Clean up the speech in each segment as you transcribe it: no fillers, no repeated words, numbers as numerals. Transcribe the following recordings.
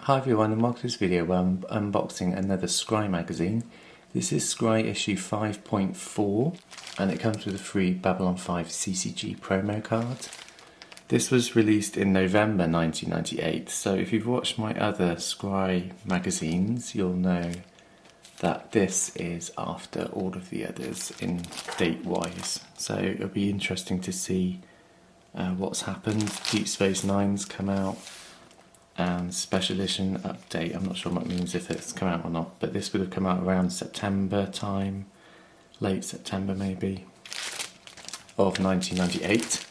Hi everyone, and welcome to this video where I'm unboxing another SCRYE magazine. This is SCRYE issue 5.4 and it comes with a free Babylon 5 CCG promo card. This was released in November 1998, so if you've watched my other SCRYE magazines you'll know that this is after all of the others in date-wise. So it'll be interesting to see what's happened. Deep Space Nine's come out. And special edition update, I'm not sure what it means if it's come out or not, but this would have come out around September time, late September maybe, of 1998.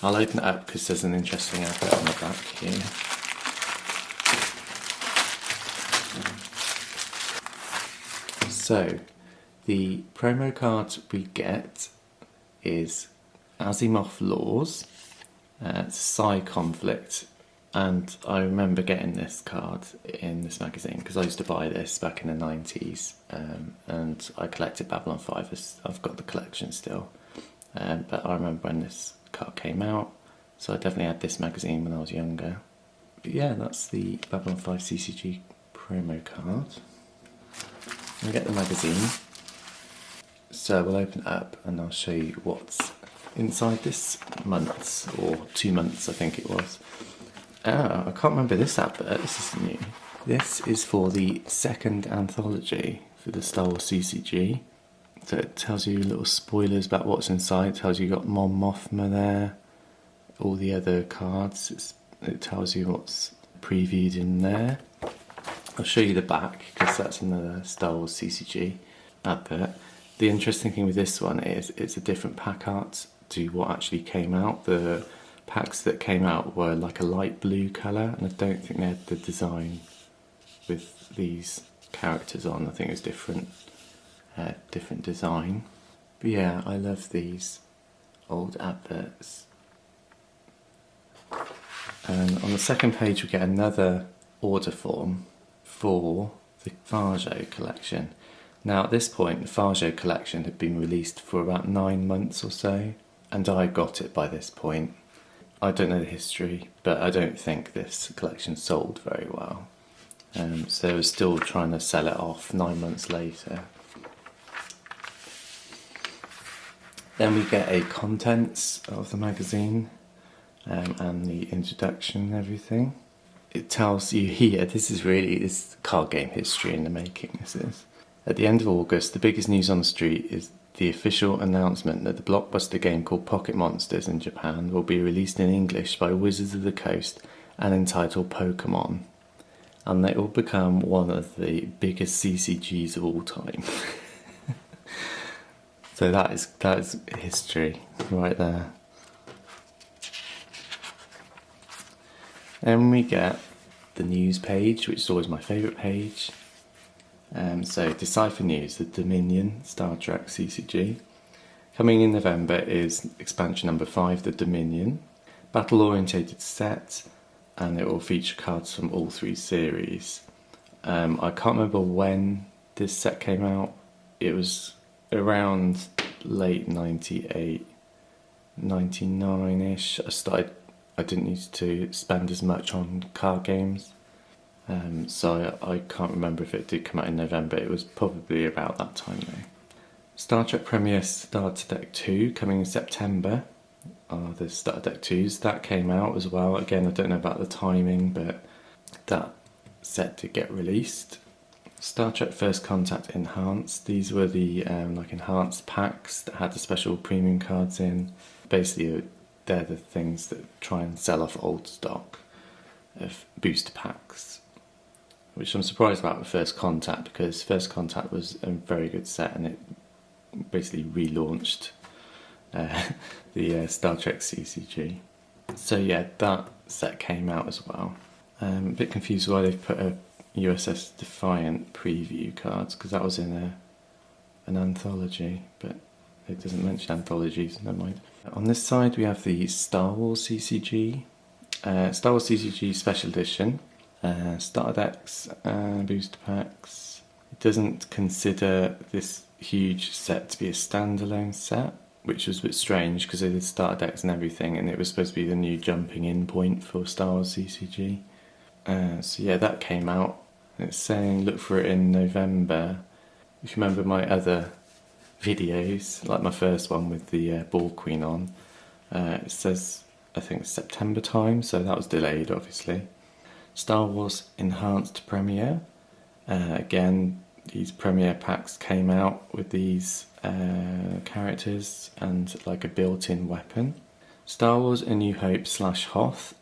I'll open it up because there's an interesting advert on the back here. So, the promo card we get is Asimov Laws, SCRYE Conflict. And I remember getting this card in this magazine because I used to buy this back in the 90s, and I collected Babylon 5. I've got the collection still, but I remember when this card came out, so I definitely had this magazine when I was younger. But yeah, that's the Babylon 5 CCG promo card. We get the magazine, so we'll open it up and I'll show you what's inside this month, or 2 months I think it was. Oh, I can't remember this advert, this is new. This is for the second anthology for the Star Wars CCG. So it tells you little spoilers about what's inside. It tells you got Mon Mothma there, all the other cards. It tells you what's previewed in there. I'll show you the back because that's another Star Wars CCG advert. The interesting thing with this one is it's a different pack art to what actually came out. The packs that came out were like a light blue colour, and I don't think they had the design with these characters on. I think it was different design. But yeah, I love these old adverts. And on the second page we get another order form for the Farjo collection. Now at this point the Farjo collection had been released for about 9 months or so, and I got it by this point. I don't know the history, but I don't think this collection sold very well. So they were still trying to sell it off 9 months later. Then we get a contents of the magazine and the introduction and everything. It tells you here, this is card game history in the making, this is. At the end of August, the biggest news on the street is the official announcement that the blockbuster game called Pocket Monsters in Japan will be released in English by Wizards of the Coast and entitled Pokémon. And it will become one of the biggest CCGs of all time. So that is history right there. Then we get the news page, which is always my favourite page. So Decipher News, the Dominion Star Trek CCG. Coming in November is expansion number 5, the Dominion. Battle orientated set, and it will feature cards from all 3 series. I can't remember when this set came out. It was around late 98, 99-ish. I didn't need to spend as much on card games. So I can't remember if it did come out in November. It was probably about that time though. Star Trek Premier Starter Deck 2 coming in September. The Starter Deck 2s, that came out as well. Again, I don't know about the timing, but that set to get released. Star Trek First Contact Enhanced. These were the like enhanced packs that had the special premium cards in. Basically, they're the things that try and sell off old stock of booster packs, which I'm surprised about with First Contact, because First Contact was a very good set and it basically relaunched the Star Trek CCG. So yeah, that set came out as well. A bit confused why they've put a USS Defiant preview cards, because that was in an anthology, but it doesn't mention anthologies, never mind. On this side we have the Star Wars CCG. Star Wars CCG Special Edition. Starter decks and booster packs. It doesn't consider this huge set to be a standalone set, which was a bit strange because they did starter decks and everything, and it was supposed to be the new jumping in point for Star Wars CCG. So yeah, that came out. It's saying look for it in November. If you remember my other videos, like my first one with the Ball Queen on, it says I think September time, so that was delayed obviously. Star Wars Enhanced Premiere. Again, these premiere packs came out with these characters and like a built-in weapon. Star Wars A New Hope / Hoth.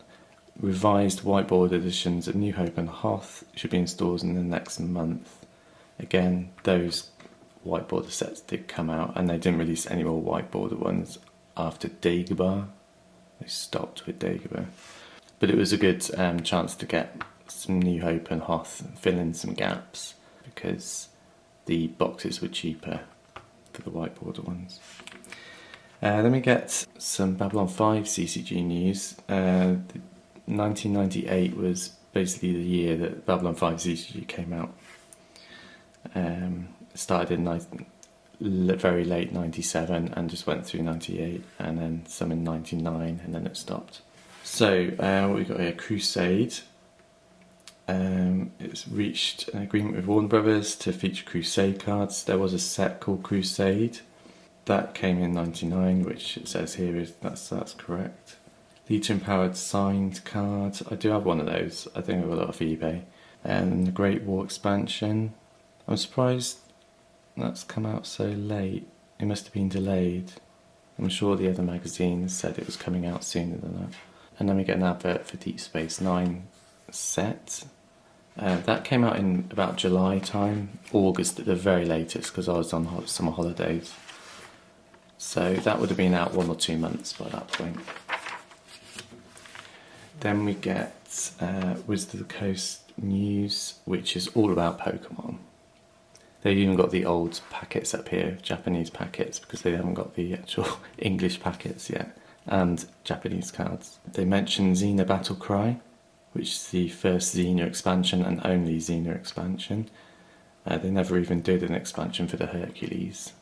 Revised whiteboard editions of New Hope and Hoth should be in stores in the next month. Again, those whiteboarder sets did come out, and they didn't release any more whiteboarder ones after Dagobah. They stopped with Dagobah. But it was a good chance to get some New Hope and Hoth and fill in some gaps because the boxes were cheaper for the whiteboarder ones. Then we get some Babylon 5 CCG news. 1998 was basically the year that Babylon 5 CCG came out. It started in very late 97 and just went through 98, and then some in 99, and then it stopped. So what we got here, Crusade. It's reached an agreement with Warner Brothers to feature Crusade cards. There was a set called Crusade that came in 99, which it says here is that's correct. Legion Powered signed cards. I do have one of those. I think I got it off eBay. And the Great War expansion. I'm surprised that's come out so late. It must have been delayed. I'm sure the other magazines said it was coming out sooner than that. And then we get an advert for Deep Space Nine set. That came out in about July time, August at the very latest, because I was on summer holidays. So that would have been out 1 or 2 months by that point. Then we get Wizard of the Coast news, which is all about Pokemon. They've even got the old packets up here, Japanese packets, because they haven't got the actual English packets yet, and Japanese cards. They mention Xena Battle Cry, which is the first Xena expansion and only Xena expansion. They never even did an expansion for the Hercules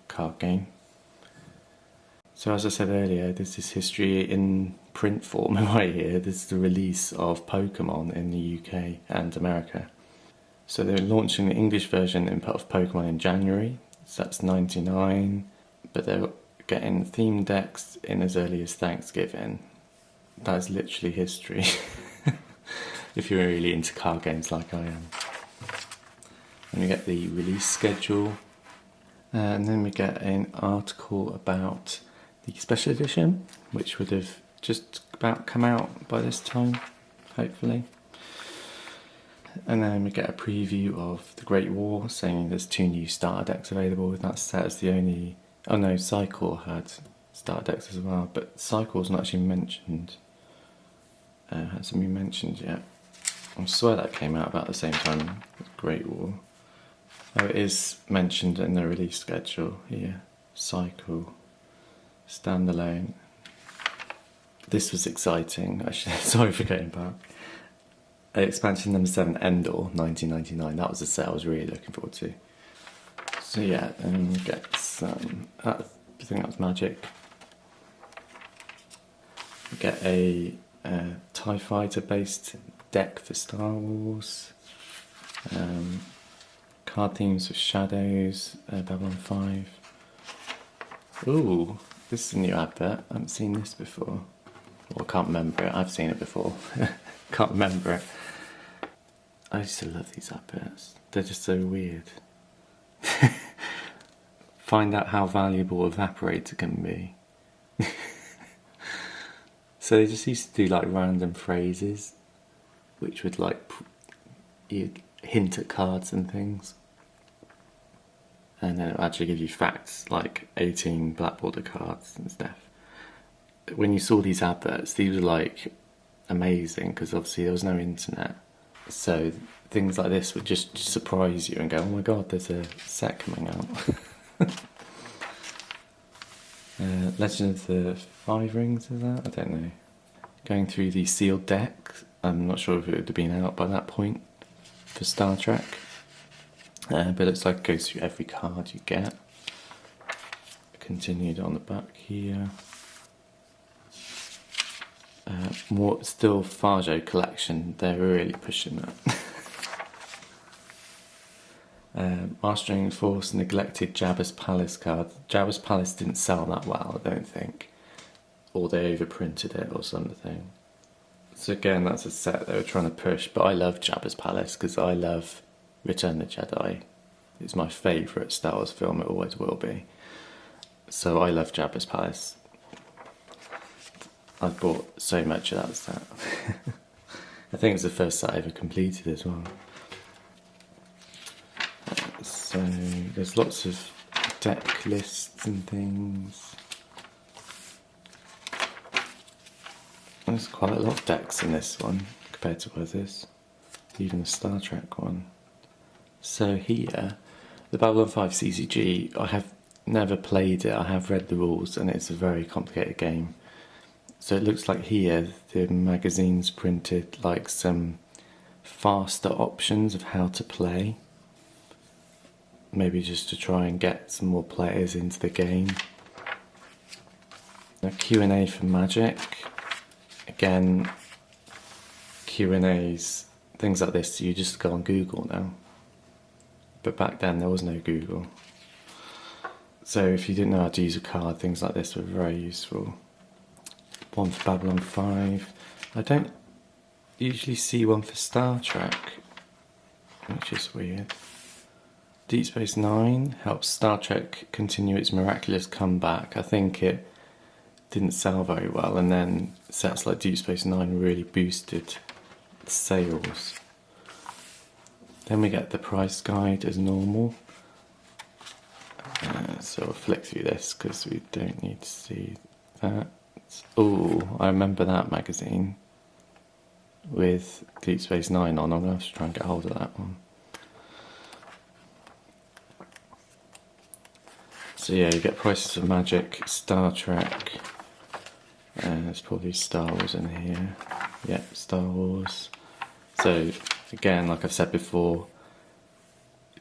card game. So as I said earlier, this is history in print form right here. This is the release of Pokemon in the UK and America. So they're launching the English version of Pokemon in January, so that's 99, but they're getting theme decks in as early as Thanksgiving. That is literally history, if you're really into card games like I am. And we get the release schedule, and then we get an article about the special edition, which would have just about come out by this time, hopefully. And then we get a preview of the Great War, saying there's 2 new starter decks available, and that set is the only... Oh no, Cycle had starter decks as well, but Cycle's not actually mentioned. Hasn't been mentioned yet. I swear that came out about the same time as Great War. Oh, it is mentioned in the release schedule here. Cycle. Standalone. This was exciting, actually. Sorry for getting back. Expansion number 7, Endor, 1999. That was a set I was really looking forward to. So yeah, and we get some... I think that's magic. We get a TIE Fighter based deck for Star Wars. Card themes with Shadows, Babylon 5. Ooh, this is a new advert. I haven't seen this before. Well, I can't remember it. I've seen it before. Can't remember it. I used to love these adverts. They're just so weird. Find out how valuable Evaporator can be. So they just used to do like random phrases, which would like you'd hint at cards and things, and then it would actually give you facts like 18 black border cards and stuff. When you saw these adverts, these were like amazing because obviously there was no internet, so things like this would just surprise you and go, oh my god, there's a set coming out. Legend of the Five Rings, is that? I don't know. Going through the sealed deck, I'm not sure if it would have been out by that point for Star Trek, but it looks like it goes through every card you get. Continued on the back here. More still Farjo collection, they're really pushing that. Mastering Force neglected Jabba's Palace card. Jabba's Palace didn't sell that well, I don't think. Or they overprinted it or something. So again, that's a set they were trying to push, but I love Jabba's Palace because I love Return of the Jedi. It's my favourite Star Wars film, it always will be. So I love Jabba's Palace. I've bought so much of that set. I think it's the first set I ever completed as well. So there's lots of deck lists and things. There's quite a lot of decks in this one compared to others, even the Star Trek one. So here, the Babylon 5 CCG, I have never played it, I have read the rules and it's a very complicated game. So it looks like here the magazine's printed like some faster options of how to play. Maybe just to try and get some more players into the game. A Q&A for Magic. Again, Q&As, things like this, you just go on Google now. But back then there was no Google. So if you didn't know how to use a card, things like this were very useful. One for Babylon 5. I don't usually see one for Star Trek, which is weird. Deep Space Nine helps Star Trek continue its miraculous comeback. I think it didn't sell very well, and then sets like Deep Space Nine really boosted sales. Then we get the price guide as normal. So I'll flick through this because we don't need to see that. Oh, I remember that magazine with Deep Space Nine on. I'm going to have to try and get hold of that one. So yeah, you get prices of Magic, Star Trek, there's probably Star Wars in here. Yep, Star Wars. So again, like I've said before,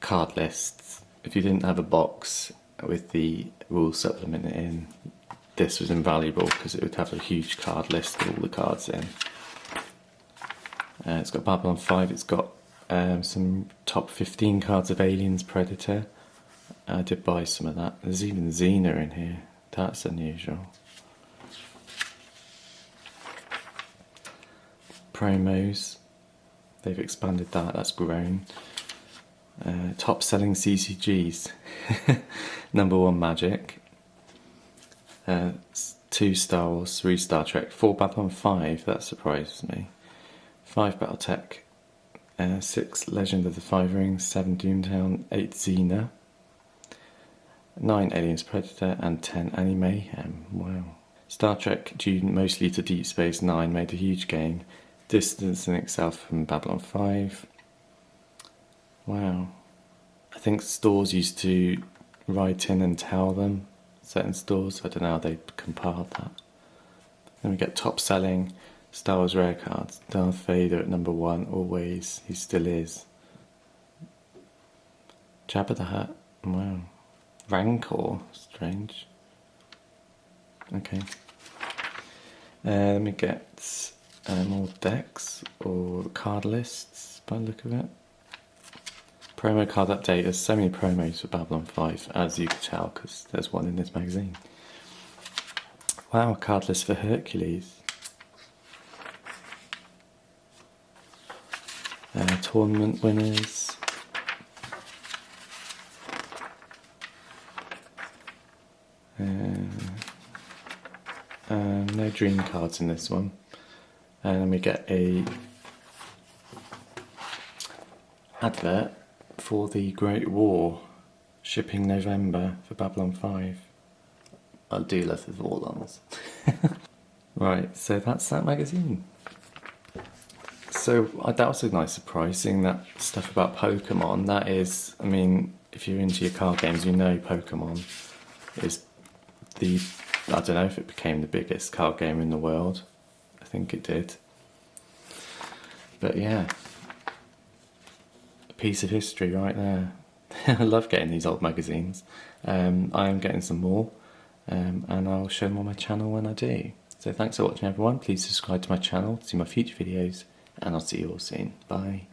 card lists. If you didn't have a box with the rules supplement in, this was invaluable because it would have a huge card list with all the cards in. It's got Babylon 5, it's got some top 15 cards of Aliens Predator. I did buy some of that. There's even Xena in here. That's unusual. Promos. They've expanded that, that's grown. Top selling CCGs. Number 1 Magic. 2 Star Wars, 3 Star Trek, 4 Babylon 5, that surprises me. 5 Battletech. 6 Legend of the Five Rings, 7 Doomtown, 8 Xena. 9 Aliens Predator and 10 Mayhem. Wow. Star Trek, due mostly to Deep Space Nine, made a huge gain, distancing itself from Babylon 5. Wow. I think stores used to write in and tell them, certain stores, I don't know how they compiled that. Then we get top selling Star Wars rare cards. Darth Vader at number 1, always, he still is. Jabba the Hutt, wow. Rancor, strange. Okay. Let me get more decks or card lists by the look of it. Promo card update. There's so many promos for Babylon 5, as you can tell, because there's one in this magazine. Wow, card list for Hercules. Tournament winners. No dream cards in this one. And then we get a advert for the Great War, shipping November for Babylon 5. I do love the Vorlons. Right, so that's that magazine. So that was a nice surprise, seeing that stuff about Pokemon. That is, I mean, if you're into your card games, you know Pokemon is the, I don't know if it became the biggest card game in the world. I think it did. But yeah, a piece of history right there. I love getting these old magazines. I am getting some more, and I'll show them on my channel when I do. So thanks for watching everyone, please subscribe to my channel to see my future videos, and I'll see you all soon. Bye.